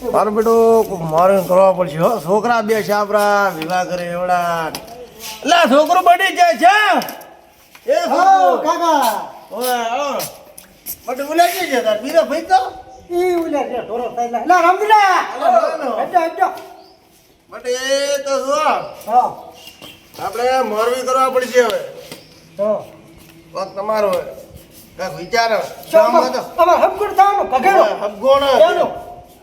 મારું બેટું મારે કરવા પડશે હો. છોકરા બે છાપરા વિવાહ કરે એવડા એટલે છોકરો બની જાય છે એ કાકા ઓય આવો બટ બોલાઈ છે તાર બીરો ભાઈ તો ઈ ઉલે છે ઢોરો થઈલા લા રમદલા હટો હટો બટ એ તો જો હા આપણે મોરવી કરવા પડશે હવે તો વખત તમારો કાક વિચાર ચોમાં તો અમાર હબગુડ થાવાનો કગેડો હબગોણ એનો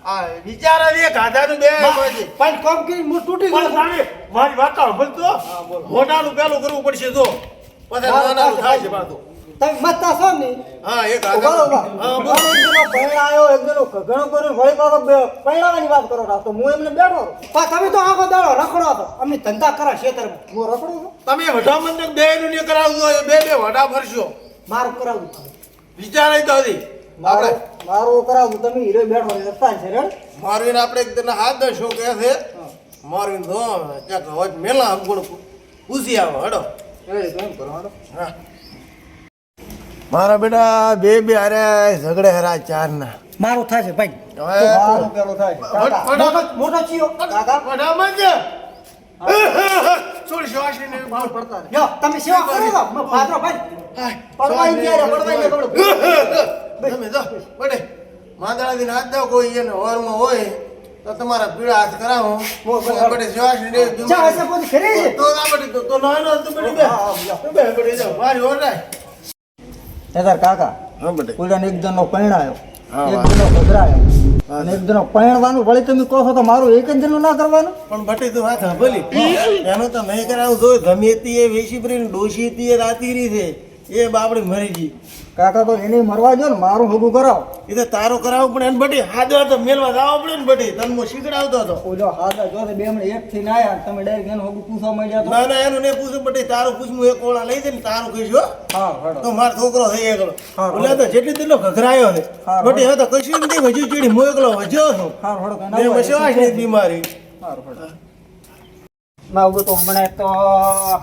આ વિચાર આવે ગાધાનું બે પછી પણ કોમ કે મુ તૂટી પણ ગયો સામે મારી વાત કાઢ બોલતો મોટાનું પેલું કરવું પડશે તો પછી નાનાનું થાય છે પાછું તમે મતતા છો ને હા એક બરોબર હા મારો એક દિનો પૈણા આવ્યો એક દિનો ઘણો કર્યો વળી પાછો પૈણાવાની વાત કરો તો હું એમને બેઠો પણ તમે તો આખો દાડો રખડો હતો અમે ધંધા કરા ખેતરમાં હું રખડું છું તમે વઢા મંદિર બે નું ને કરાવજો બે બે વઢા ભરશો મારું કરાવું વિચાર આવી તો હતી આપણે મારું કરાવું તમે હીરો બેઠો રસ્તા છે રેડ મારવીને આપણે એક દિન હાથ દશો કે છે મારવીને તો ક્યાંક હોય મેલા હમગુણ પૂછી આવો હડો કેમ કરો હાલો હા મારા બેટા બે બે અરે ઝઘડે હરા ચાર ના મારું થશે ભાઈ હવે મારું પેલો થાય મોટો ચિયો કાકા વઢામાં જ છોડ શ્વાસી ને માર પડતા ને યો તમે સેવા કરો તો મે પાત્રો ભાઈ પડવાઈ ગયા પડવાઈ ગયા તમે જો બડે માંદળા દિન હાથ દો કોઈ એને ઓરમાં હોય તો તમારા પીળા હાથ કરાવો બડે શ્વાસી ને ચા હશે પોતે ખરી છે તો ના બડે તો નાનો તો બડે બે બડે જો મારી ઓર નાય એદાર કાકા હા બડે કોઈડા એક જણનો પૈણાયો હા, એક જણનો ગભરાયો અને એક જણનો પૈણવાનું વળી તમે કહો છો તો મારું એક જ જણનું ના કરવાનું પણ બટી તો વાત હંભલી એનું તો નહીં કરાવું જો ગમે તે એ વેશી પ્રીન ડોશી તે રાતીરી છે એ બાપડી મરી ગઈ કાકા તો એને મરવા જો ને મારું હગું કરાવ એ તો તારો કરાવું પણ એને બટી હાજો તો મેલવા જાવ પડે ને બટી તને હું શીખડાવતો હતો ઓલો હાથા જો બે હમણે એક થી ના આયા તમે ડાયરેક્ટ એનું હગું પૂછવા માંડ્યા તો ના ના એનું ને પૂછું બટી તારું પૂછું એક ઓળા લઈ દે ને તારું કહીશું હા હડો તો મારો છોકરો થઈ એકલો હા, બોલે તો જેટલી તેટલો ઘઘરાયો છે હા, બટી હવે તો કશું નથી હજુ ચીડી હું એકલો વજ્યો છું હા હડો ને મસવાશ ની બીમારી માવું તો હમણાં તો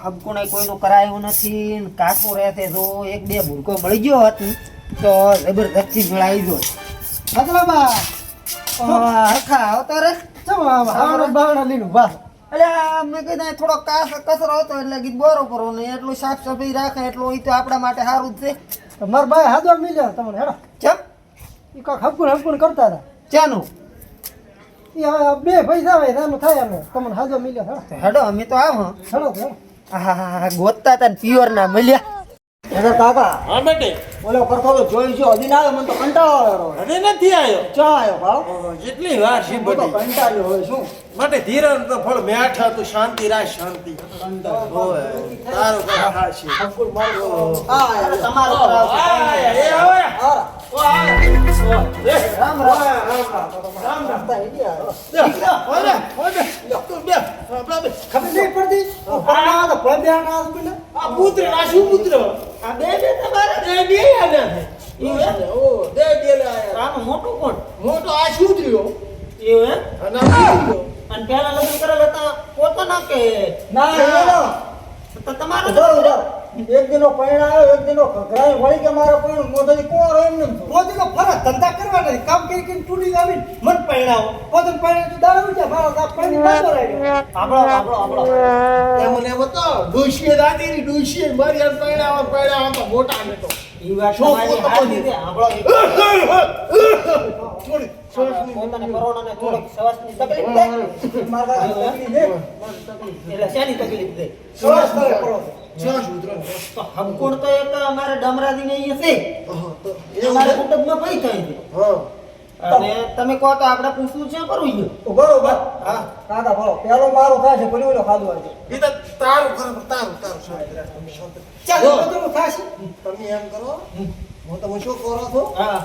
હબકુને કોઈનું કરાયું નથી ને કાઠું રહેશે જો એક બે ભૂલકો મળી ગયો હોત ને તો જબરદસ્તી મેળાવી ગયો મતલબ હરખા અવતારે બાવડા લીધું બસ એટલે મેં કીધું થોડો કચરો હતો એટલે કીધું બોરો કરો ને એટલું સાફ સફાઈ રાખે એટલું એ તો આપણા માટે સારું જ છે મારા ભાઈ હાજર મિલ્યા તમને હેડો કેમ એ કાંક હબકુન કરતા હતા ચાનું બે પૈસા આવે એનું થાય અમે તમને હાજો મિલ્યા હેડો અમે તો આવો હેડો હા ગોતતા હતા પ્યોર ના મળ્યા એના કાકા હા બેટે ઓલો કરતો તો જોઈ છો હજી ના આવ્યો મને તો કંટાળો આવ્યો હવે નથી આવ્યો ચા આવ્યો ભાવ જેટલી વાર છે હું તો બટી કંટાળ્યો હોય શું માટે ધીરજ તો ફળ મેઠા તું શાંતિ રાખ શાંતિ હોય તારું કઈ થાશે હા તમારો એ હવે રામ રામ રામ ખબર નહીં પડતી આ તો કોઈ બેન આ બોલે આ પુત્ર આ શું પુત્ર આ બે તમારા બે બે આને ઓ બે બે લાયા આનો મોટો કોણ મોટો આ શું થયો એવું હે અને આ શું થયો? અને પેલા લગ્ન કરેલા હતા પોતાના કે ના એનો તો તમારો એક દિનો પૈણા આવ્યો એક દિનો ઘઘરાય વળી કે મારો પૈણ મોઢાથી કોર એમ ને મોઢીનો ફરક ધંધા કરવા નથી કામ કરી કરીને તૂટી આવી મન પૈણાવો પોતાને પૈણા તો દાડા ઉઠ્યા મારો કાપ પૈણી બાંધો રાખ્યો આપણો એમને બતાવ ડોશીએ દાદીની ડોશીએ મારી હાથ પૈણા તો મોટા ને તો ઈ વાત શું તમારી પોતા હાચી બની? છે આપણો થોડી પોતાને કરોડાને થોડીક શ્વાસની તકલીફ દે મારા તકલીફ દે એટલે શેની તકલીફ દે શ્વાસ કરે કરો શ્વાસ ઉતરો તો હમકોણ તો એક અમારે ડમરાદી ને અહીંયા છે તો એ મારા કુટુંબમાં પઈ થાય છે હા અને તમે કહો તો આપણે પૂછવું છે કરવું છે બરોબર હા કાકા બોલો પેલો મારો થાય છે પેલો ઓલો ખાધો છે એ તો તારું શાંતિ રાખ તમે શાંતિ ચાલો બધું થાશે તમે એમ કરો હું તમે શું કરો છો હા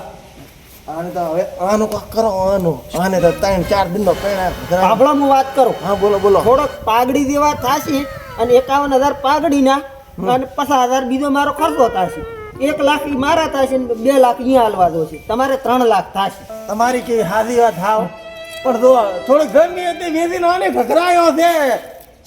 આને તો હવે આનો કોક કરો આને તો 3-4 દિનનો પૈણા આપણો હું વાત કરું હા બોલો બોલો થોડોક પાઘડી દેવા થાશે અને 51,000 પાઘડીના અને 50,000 બીજો મારો ખર્ચો થશે 1 લાખ ઈ મારા થશે ને 2 લાખ અહીંયા હાલવા દો છે તમારે 3 લાખ થશે તમારી કેવી હાજી વાત થાવ પણ જો થોડી ગમી હતી વેદીનો આને ઘઘરાયો છે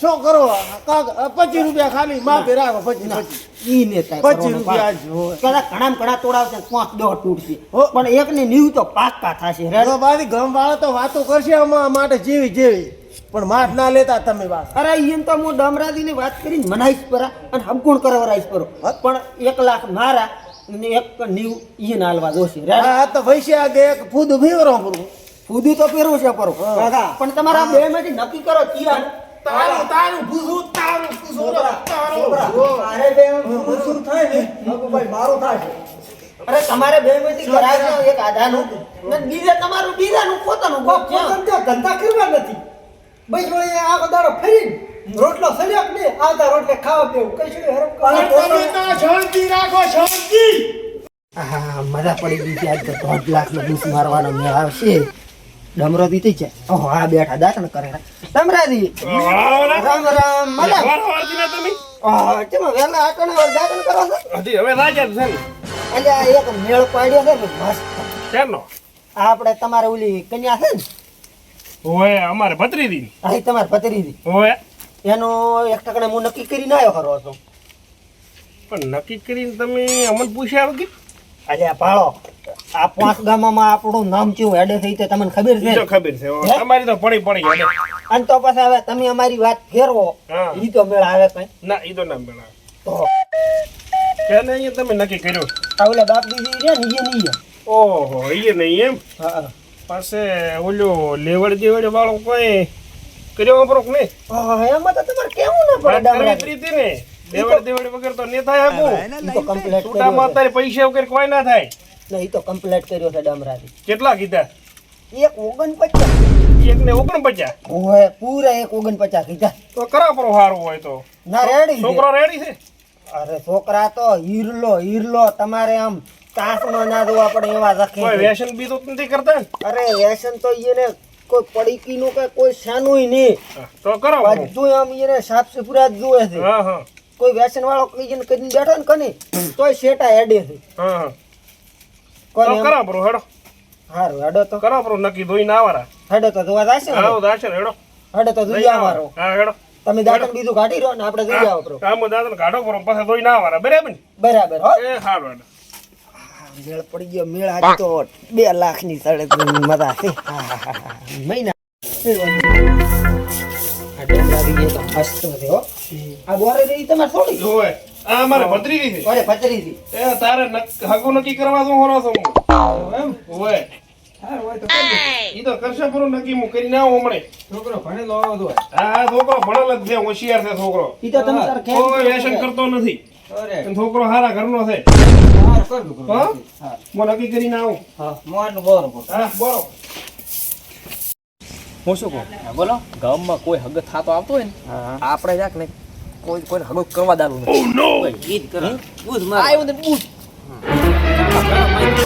શું કરો કાક 25 રૂપિયા ખાલી માફી રાખો 25 ઈ ને થાય 25 રૂપિયા જ હોય. કદાચ ઘણા ઘણા તોડાવશે 5-10 તૂટશે હો. પણ એકની નીવ તો પાક્કા થશે રે તો બાકી ગામવાળા તો વાતો કરશે અમારા માટે જેવી જેવી પણ માફ ના લેતા તમે વાત. અરે ઈયન તો હું ડમરાદીની વાત કરીને મનાઈશ પરા અને હમકુણ કરવરાઈશ પરો પણ 1 લાખ મારા અને એક નીવ ઈયન હાલવા દોશે રે આ તો વૈશ્યા દે એક ફૂદ ભીવરો પૂરું. ફૂદું તો પહેરવું છે પરો હા. પણ તમારા બે માંથી નક્કી કરો કિયા તારું ભૂસું અરે બે શું થાય ને ભાઈ મારું થાય અરે તમારે બે માંથી કરાય એક આધાનું ને બીજે તમારું બીજાનું પોતાનું ગોપ છે ધંધા કરવા નથી ભાઈ જોડે આ બધારો ફરી રોટલો સર્યા ને આવતા રોટલે ખાવા પીવું કઈ હરમ શાંતિ રાખો શાંતિ. હા મજા પડી ગઈ છે આજ તો 3 લાખ નો બૂસ મારવાનો મેળ આવશે ડમરોદી થઈ છે ઓહો આ બેઠા દાતણ કરે ડમરાદી રામ રામ મલા ઓહો ચમ વેલા આટણે વાર દાતણ કરો છો હવે રાજા છે ને અલ્યા એક મેળ પાડ્યો છે ને મસ્ત કેનો આપણે તમારે ઓલી કન્યા છે ને ઓય અમારે ભત્રીજી આ તમારે પતરીદી ઓય એનો એક ટકણે હું નક્કી કરીને આવ્યો ખરો હતો પણ નક્કી કરીને તમે અમને પૂછ્યા વગર અલ્યા ભાળો આ 5 ગામમાં આપણું નામ ચેવું હેડે થઈ તે તમને ખબર ઈ તો છે ખબર છે અમારી તો પડી હેડે. અને તો પછી હવે તમે અમારી વાત ફેરવો હા. ઈ તો મેળ આવે કઈ ના ઈ તો ના બેના તો કે ને અહીંયા તમે નક્કી કર્યું આ ઓલા બાપ દીદી રે ને ઈ નહીં ઓહો ઈ નહીં એમ હા પાસે ઓલો લેવડ દેવડ વાળો કોઈ કર્યો બરોક ને એમાં તો તમારે કેવું ના પડે ડામરા પ્રીતિ ને લેવડ દેવડ વગર તો ને થાય આપું ઈ તો કમ્પ્લીટ છૂટામાં કર્યો અત્યારે પૈસા વગર કોઈ ના થાય છે ઈ તો કમ્પ્લીટ કર્યો છે ડામરાથી કેટલા કીધા એક 49 એક ને 49 ઓય પૂરા એક 49 કીધા તો કરા પર સારું હોય તો ના રેડી છે છોકરો રેડી છે અરે છોકરા તો હીરલો તમારે આમ તાસમાં ના જોવા પડે એવા કોઈ રખે વ્યસન બી તો નથી કરતા ને? અરે વ્યસન તો ઈને કોઈ પડીકીનું કે કોઈ શાનુંય નહીં તો કરો બધું આમ ઈને સાફ સુથરા જ જોવે છે હા હા કોઈ વ્યસન વાળો કઈને કદી બેઠો ને કની તોય શેટા હેડે છે હા હા કોઈ તો એમ કરા બરો હેડો હારું હેડો તો કરા બરો નક્કી ધોઈ ના આવારા હેડો તો જોવા જાશે ને આવો દાશે હેડો હેડો તો જોઈ આવવાનો હા હેડો તમે દાંતણ બીજું કાઢી રહ્યો ને આપણે જોઈ આવો પ્રો આમ દાદા કાઢો બરો પાછા ધોઈ ના આવારા બરાબર ને બરાબર હો એ હારું હેડો મેળ પડી ગયો મેળ આજ તો 2 લાખ ની સડે મજા છે મહિના આ ડેંગરાવી ગઈ તો મસ્ત છે હો આ બોરે રહી તમારે થોડી જોવે આ મારે ભત્રીજી છે અરે પતરી એ તારે હગુ નક્કી કરવા તો હોરો છું હું એમ ઓય ઈ તો કરશે બરો નક્કી હું કરી ના હમણે છોકરો ભણેલો આવો તો હા છોકરો ભણેલો જ છે હોશિયાર છે છોકરો ઈ તો તમે તાર કોઈ વ્યસન કરતો નથી અરે અને છોકરો હારા ઘરનો છે હા કર દો હા હું નક્કી કરીને આવું હા મોરનું બોર હા બોલો હું શું કહું બોલો ગામમાં કોઈ હગ થાતો આવતો હોય ને આપણે જાક ને કોઈને હગ કરવા દાલું નથી ગીત કરો બૂઝ આવ્યું ને બૂટ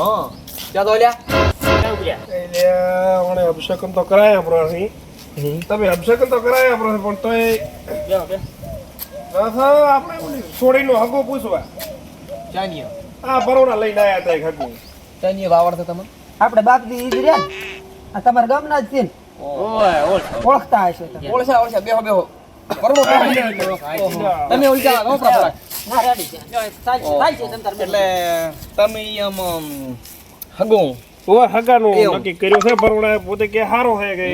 હા ક્યાં તો લ્યા એટલે મને અભિષેકન તો કરાયા પ્રોસી તમે અભિષેકન તો કરાયા પ્રોસી પણ તોય આપણે છોડીનો હગો પૂછવા ચાનીયો આ બરોડા લઈને આયા હતા એક હગો ચાનીયો વાવડ છે તમે આપણે બાપ દી ઈ રહ્યા આ તમારા ગામના જ છે ને ઓય ઓળખતા હશો તમે ઓળશા બેહો બેહો બરોબર તમે ઉલટા ગોપરા પરા ના રેડી છે થાય છે તમ તાર એટલે તમે આમ હગો ઓ હગાનું એવું. નક્કી કર્યું છે બરોડા પોતે કે હારો છે કે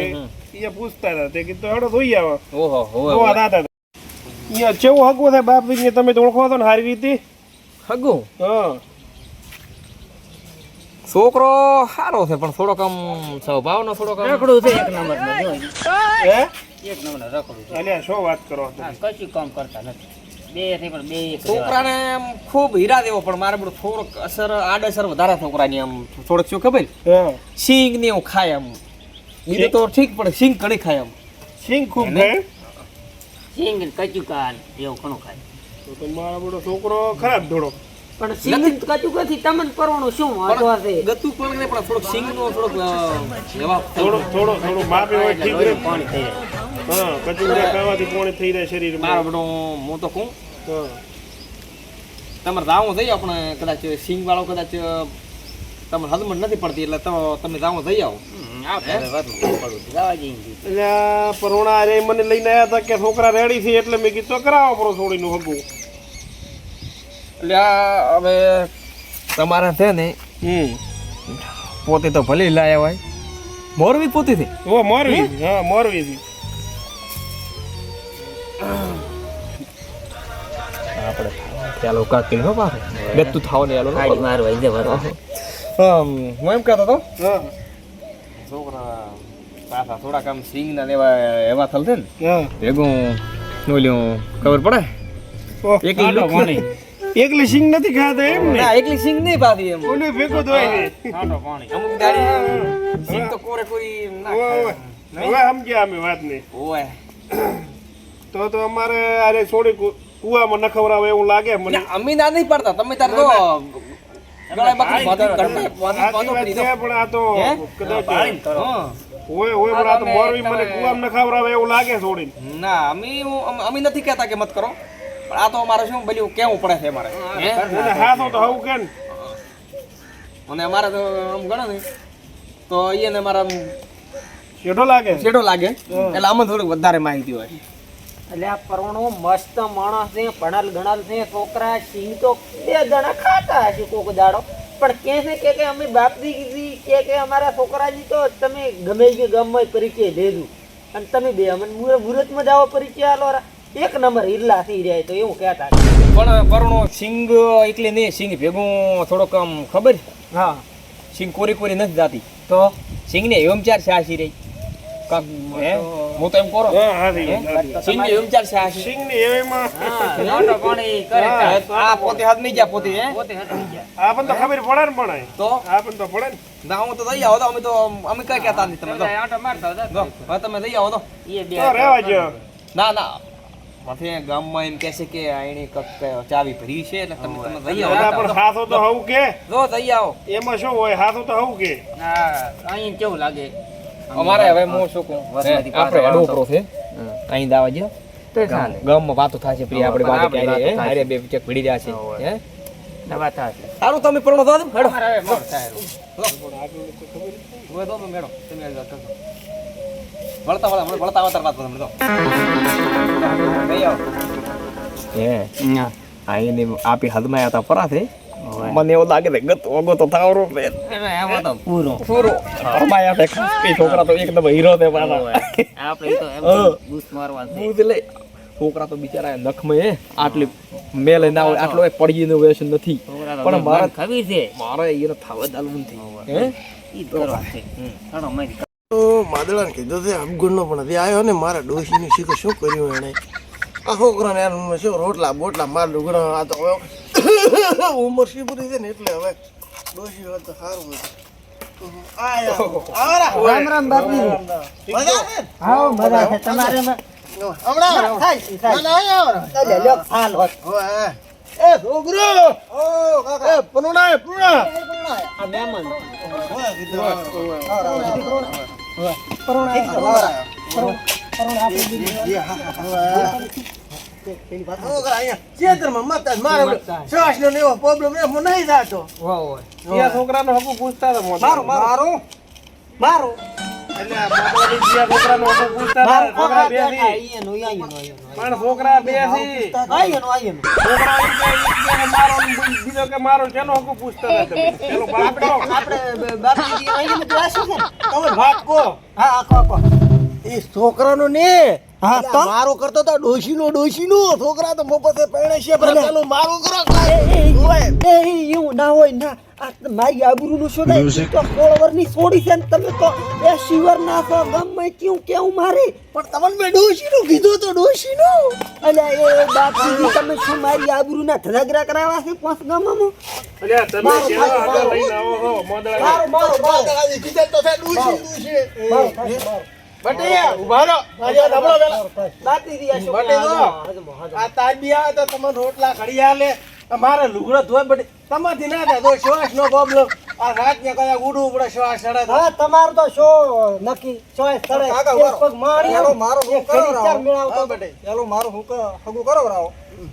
એ પૂછતા હતા તે કીધું હેડો ધોઈ આવો ઓહો જોવા દાદા અહીંયા કેવું હગો છે બાપ દીકરી તમે તો ઓળખો છો ને હારી રીતે હગો હા છોકરો સારો છે પણ થોડોક આમ સ્વભાવનો થોડોક આમ રખડું છે એક નંબર નો જો હે એક નંબર રખડું છે અલ્યા શું વાત કરો તમે કશું કામ કરતા નથી બે થી પણ બે એક છોકરાને આમ ખૂબ હીરા દેવો પણ મારે બધું થોડોક અસર આડઅસર વધારે છોકરાની આમ થોડોક શું ખબર હા સિંગ ને એવું ખાય આમ બીજું તો ઠીક પણ સિંગ ઘણી ખાય આમ સિંગ ખૂબ ખાય સિંગ કચું કાન એવું ઘણું ખાય તો તમારો બધો છોકરો ખરાબ થોડો પણ સિંગ કચું કથી તમને પરવાનું શું હતો છે ગતું પણ નહીં પણ થોડોક સિંગ નો થોડોક જવાબ થોડું માપે હોય ઠીક રહે પાણી થઈ જાય હા કચુંબરા ખાવાથી પોણી થઈ જાય મારો શરીરમાં બધો હું તો કહું હા તમારે જાવું જઈએ આપણે કદાચ સિંગ વાળો કદાચ તમને હદમત નથી પડતી એટલે તો તમે જાવું જઈ આવો એટલે આ પરોણા અરે મને લઈને આવ્યા હતા કે છોકરા રેડી છે એટલે મેં કીધું તો કરાવો પરો છોડીનું હગું. એટલે આ હવે તમારા છે ને પોતે તો ભલે લાયા હોય મોરવી પોતી થી ઓ મોરવી હા મોરવી થી આપણે ચાલો કાકી હો પાછો બે તું થાવ ને આલો આજ મારો વૈદે ભરો હું એમ કહેતો તો હા છોકરા પાછા થોડાક આમ સિંગ ના એવા એવા થલતે ને હા ભેગું ઓલ્યું ખબર પડે ઓહ, એકલી આટો લુક પાણી. એકલી સિંગ નથી ખાતા એમ ને ના એકલી સિંગ નહીં પાતી એમ ઓલી ભેગો ધોઈ દે. અમુક દાડી સિંગ તો કોરે કોઈ ના ઓય, ખાય. હવે સમજ્યા અમે વાત ને ઓય તો અમારે અરે છોડી કુવામાં ન ખવડાવે એવું લાગે મને ના, અમે ના નહીં પડતા તમે તાર તો ગળે બકરી બાંધો કરતા સાચી વાત છે, પણ આ તો હે? કદાચ હા. ઓય ઓય પણ આ તો મોરવી મને કુવામાં ન ખવડાવે એવું લાગે છોડીને. ના અમે નથી કહેતા કે મત કરો પણ આ તો અમારે શું પેલું કેવું પડે છે અમારે હે? એને હાથો તો હવું કે ને અને અમારે તો આમ ગણો ને તો એને મારા શેઠો લાગે શેડો લાગે એટલે આમાં થોડીક વધારે માહિતી હોય એટલે આ પરોણો મસ્ત માણસ છે, ભણલ ગણલ છે, છોકરા સિંગ તો 2 જણા ખાતા હશે કોક દાડો, પણ કે અમે બાપદી કીધી કે અમારા છોકરાજી તો તમે ગમે તે ગામમાં પરિચય લેજો અને તમે બે અમને મુહૂર્તમાં જાઓ પરિચય આલો એક નંબર હિરલા થઈ જાય તો એવું કહેતા. પણ પરણો સિંગ એટલે નહીં સિંગ ભેગું થોડોક આમ ખબર હા સિંગ કોરી કોરી નથી જાતી તો સિંગ ને એમ ચાર સાસી રહી કાક હે હું તો એમ કરો હા હાથી સિંગ ને એમ ચાર સાસી સિંગ ની એમાં આ પોતે હાથ નહીં જા પોતે હે આ પણ તો ખબર પડે ને પણ તો આ પણ તો પડે ને ના હું તો દઈ આવો તો અમે કઈ કહેતા નથી તમે તો જો, હવે તમે દઈ આવો તો તો રહેવા જો ના ના માથે ગામમાં એમ કહેશે કે આની કક ચાવી ભરી છે એટલે તમે દઈ ઓલા આવો પણ હાથો તો હવું કે જો દઈ આવો એમાં શું હોય હાથો તો હવું કે અહીં કેવું લાગે અમારે હવે હું શું કહું આપણે ડોપરો છે અહીં દાવા જો ગામમાં વાતો થાય છે પ્રિય આપણે વાતો ક્યારે હે હારે બે વિચક ભડી રહ્યા છે હે સારું તમે પરણો દો હેડો હવે દો મેડો તમે આ કરજો વળતા આવતા વાત તમે દો ગઈ આવો હે આઈને આપી હાથમાં આતા પરા છે મને એવું લાગે છે ગત ઓગો તો થાવરો છે પૂરો પૂરો અમાયા તે ખાસી છોકરા તો એકદમ હીરો છે પાછા આપણે તો એમ હા. બૂસ મારવા છે. બૂઝ લે છોકરા તો બિચારા નખમાં હે આટલી મેલે ના હોય આટલો પડીનો વ્યસન નથી છોકરા તો પણ મારા ખબર છે મારે એને થાવ દાલું નથી હે ઈ જ કરવા છે હાલો મરી તો માદળાને કીધું છે અબગુણનો પણ હજી આવ્યો ને મારા ડોશીનું શીખો શું કર્યું એણે આ છોકરાને એનું શું રોટલા બોટલા માર ડુગરા આ તો હવે ઉંમર શી પૂરી છે ને એટલે હવે ડોશી હોય તો સારું હતું રામ રામ બાપજી હા મજા છે તમારે હમણાં થાય છે, થાય. લે, લ્યો, હાલ હોત. એ છોકરો એ પરુણા પરુણા આ મહેમાન ચેતરમાં મત મારે શ્વાસનો ને એવો પ્રોબ્લેમ એમ નહીં થતો બીજા છોકરાનો હકુ પૂછતા હતા મોટા. મારો એટલે આ મોટાથી બીજા છોકરાનો હકુ પૂછતા હતા. છોકરા બે થી પણ છોકરા બે થી છોકરા એક કે મારો ને બીજો કે મારો કેનો હકુ પૂછતા હતા તમે પેલો બાપ કહો. તમે વાત કહો એ છોકરાનો ને એટલે આ મારો કરતો તો ડોશીનો છોકરા તો મફતે પરણે છે પણ પેલું મારું કરો એવું ના હોય ના મારી આબરૂનું શું થાય તો 16 વર્ષની છોડી છે ને તમે તો એ શિવર ના છો ગમે કેવું કેવું મારે પણ તમને મેં ડોશીનું કીધું તો ડોશીનું અલ્યા એ બાપજી તમે શું મારી આબરૂના ધજાગરા કરાવવા છે પાંચ ગામમાં અલ્યા તમે કેવા આગળ લઈને આવો છો મોદળા કીધું તો છે ડોશીનું છે બટે ઉભા રહો આજે નબળો વેલા બાતી રહ્યા છો બટે જો આ તાજ બી આવે તો તમને રોટલા ઘડી આલે મારે લુગડો ધોય બધી તમારથી ના થાય તો શ્વાસ નો પ્રોબ્લેમ આ રાત ને કયા ઉડવું પડે શ્વાસ ચડે તો. હા તમારું તો શો નક્કી ચોઈસ તળે કાકા, એક પગ મારી ચાલો મારું એક ઘડી ચાર મેળાવતો. હા બેટે ચાલો મારું હગું કરો રાવ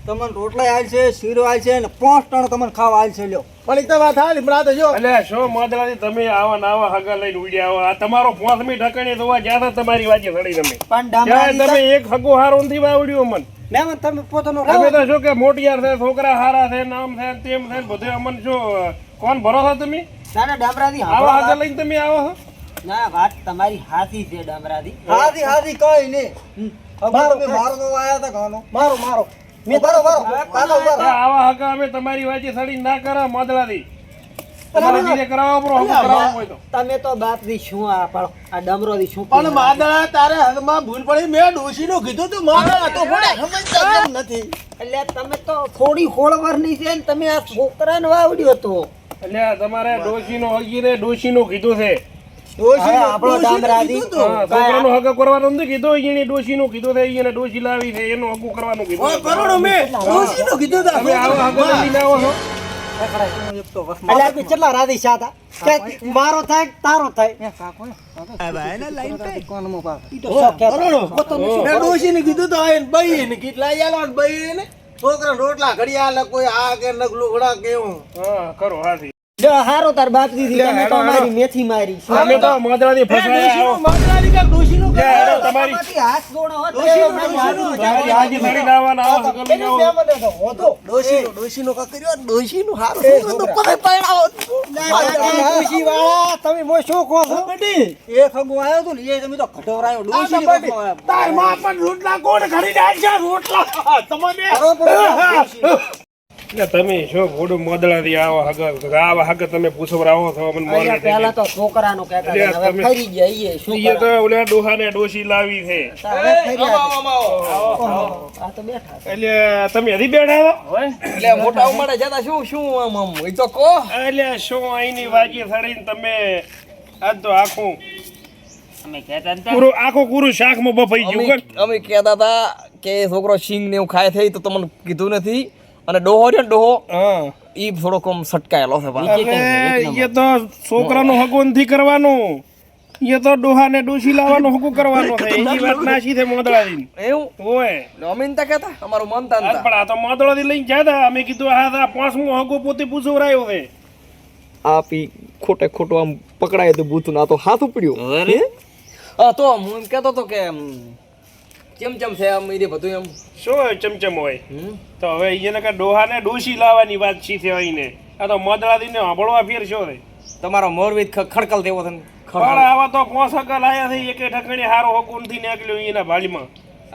તમને રોટલા આલ છે શીરો આલ છે ને 5 ટણ તમને ખાવા આલ છે લ્યો પણ એક તો વાત થાય પણ આ તો જો એટલે શું મોદલાથી તમે આવા નાવા હગા લઈને ઉડ્યા આવો આ તમારો 5મી ઠકાણે જોવા જ્યાં તમારી વાજે સડી તમે પણ ત્યારે ડામરાજી તમે એક હગો હારો નથી વાવડ્યો મન મેં તમે પોતાનો તમે તો શું કે મોટિયાર છે છોકરા હારા છે નામ છે તેમ છે બધું અમન શું કોણ ભરોસો તમે ના ડામરાજી આવા હગા લઈને તમે આવો છો ના વાત તમારી હાથી છે ડામરાજી હાથી હાથી કઈ નહીં મારો મારો તો આયા તા ગાનો મારો મેં મારો કાલો મારો આવા હગા અમે તમારી વાજે સડી ના કરો મોદલાથી તમારે ધીરે કરાવો પડો હગું કરાવવું હોય તો તમે તો બાપ દી શું આ પણ આ ડમરો દી શું પણ માદળા તારે હાથમાં ભૂલ પડી મેં ડોશીનું કીધું તું માદળા તો પડે સમજતા કેમ નથી એટલે તમે તો થોડી હોળવરની છે ને તમે આ છોકરાને વાવડ્યો તો એટલે તમારે ડોશીનો હગીને ડોશીનું કીધું છે આપણો ડામરાજી હા, છોકરાનું હગા કરવાનું નથી કીધું એને ડોશીનું કીધું છે એને ડોશી લાવી છે એનું હગું કરવાનું કીધું કરોડો મેં ડોશીનું કીધું તું તમે આવા હગા લઈને આવો છો એટલે આ કેટલા રાધી શાતા કે મારો થાય કે તારો થાય મેં ડોશીને કીધું તો આઈને બઈને કેટલા આલો ને બઈને છોકરા રોટલા ઘડિયાળ કોઈ આ કે નગલું ઘડા કેવું હા કરો હાથી જો હારો તાર બાપ દીધી તમે તો મારી મેથી મારી અમે તો મોદરાથી ફસાયા આવો. માદળાની કાંઈક ડોશીનું કે હારો તમારી તમારી હાથ જોડો હોત તો ડોશીનું, મારી હાથ ડોશીનું. તમારી હાજી સડીને આવવાના આવો હગા લઈને આવો. મેં મને તો હોતો ડોશીનું કા કર્યો ડોશીનું હારું છોકરું તો પગે પડાવો ડોશી વાળા તમે મો શું કહો છો એક હગું આયો તો ને એ તમે તો ખટોરાયો ડોશી તાર માં પણ રોટલા કોણ ઘડી જાય છે રોટલા તમને એટલે તમે શું ઘોડું મોદળાથી આવા હગા તમે પૂછવરાવો છો મને મોડે અહીંયા પહેલા તો છોકરાનું કહેતા હતા, એટલે હવે તમે- ફરી ગયા ઈ એ છોકરા. તો ઓલા ડોહાને ડોશી લાવી છે હવે ફર્યા છે. આ તો બેઠા છે. એટલે તમે હજી બેઠા છો એટલે મોટા ઉંમરે જતા શું આમ એ તો કહો એટલે શું અહીંની વાજી સડીને તમે આજ તો આખું અમે કહેતા હતા પૂરું આખું પૂરું શાકમાં બફાઈ ગયું અમે કહેતા હતા કે છોકરો સિંગ ને એવું ખાય થઈ તો તમને કીધું નથી અને ડોહો રહ્યો ને ડોહો હા ઈ થોડોક આમ સટકાયેલો છે પાછો. અરે એ તો છોકરાનું હગું નથી કરવાનું એ તો ડોહાને ડોશી લાવવાનું હગું કરવાનું છે એની વાત નાશી છે મોદળાથી એવું ઓય અમે નતા કહેતા અમારું મનતા આ નતા પણ આ તો મોદળાથી લઈને ગયા હતા અમે કીધું આ 5મું હગું પોતે પૂછવરાયો છે આપી ખોટે ખોટું આમ પકડાય તો બૂતું ના તો હાથ ઉપડ્યું હા તો હું એમ કહેતો તો કે ચમચમ છે આમ એ બધું એમ શું હોય ચમચમ હોય તો હવે એને કે ડોહાને ડોશી લાવવાની વાત છી છે અહીંને આ તો મોદળાથી ને હંભળવા ફેર શું છે તમારો મોરવી ખડકલ તેવો છે ને. પણ આવા તો 5 હગા લાયા છે એકે ઠકણે હારો હગું નથી નીકળ્યું એના ભાળીમાં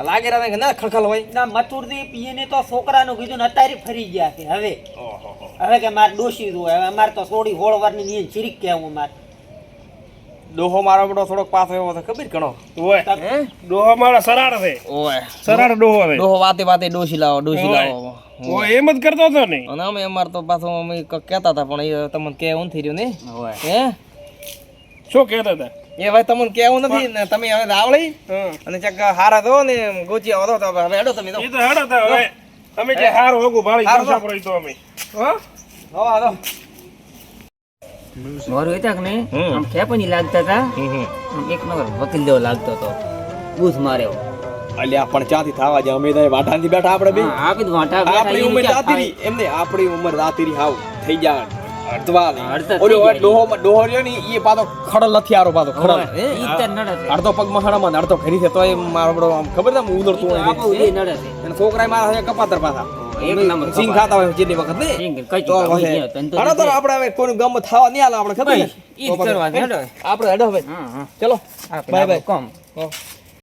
લાગે રામે કે ના ખડખલ હોય ના મથુરથી પીને તો છોકરાનું કીધું ને અત્યારે ફરી ગયા છે હવે ઓહો હવે કે મારે ડોશી દો હવે અમારે તો થોડી હોળવારની ની ચીરીક કેવું મારે ડોહો મારો બધો થોડોક પાછો એવો છે ખબર ઘણો ઓય ડોહો મારા સરાર છે ઓય સરાર ડોહો છે ડોહો વાતે વાતે ડોશી લાવો ઓય એમ જ કરતો હતો ને અને અમે અમાર તો પાછો અમે કહેતા હતા પણ એ તમને કેવું નથી રહ્યું ને હે શું કહેતા હતા એ ભાઈ તમને કેવું નથી ને તમે હવે આવડી હા અને ચક હારા દો ને ગોચી આવો તો હવે હેડો તમે તો એ તો હેડો તા હવે અમે જે હારો હગું ભાળી જલસા પડી તો અમે હા હવા દો મારું હતા કે નહીં આમ ખેપની લાગતા હતા આમ એક નંબર વકીલ જેવો લાગતો હતો બૂથ માર્યો અલ્યા પણ ચાથી થાવા જાય અમે તો વાટાથી બેઠા આપણે બે હા, આપી દઉં વાંટા બેઠા આપણી એને ઉંમર ક્યાં રાતીરી એમને આપણી ઉંમર રાતીરી હાવ થઈ જાય અડધવા અડધા ઓલો થઈ જાય. ડોહો રહ્યો ને એ પાછો ખડલ નથી આરો પાછો ખડલ થાય. ઈ તો નડે છે. અડધો પગ મહાડામાં ને અડધો ઘરી છે તો એ મારો બધો આમ ખબર છે આમ ઉદળતું હોય આપણું ઈ નડે છે. અને છોકરા મારા છે કપાતર પાછા એક નંબર સિંગ ખાતા હોય જેટલી વખત ને સિંગ કઈ તો હોય હવે ગયો, તને તો હાલો તો આપણે હવે કોઈનું ગામમાં થવા નહીં આલે આપણે ખબર ને ઈ જ કરવા છે, હેડો. આપણે હેડો હવે હા, હા. ચલો આપણે બાય બાય આપણું કામ.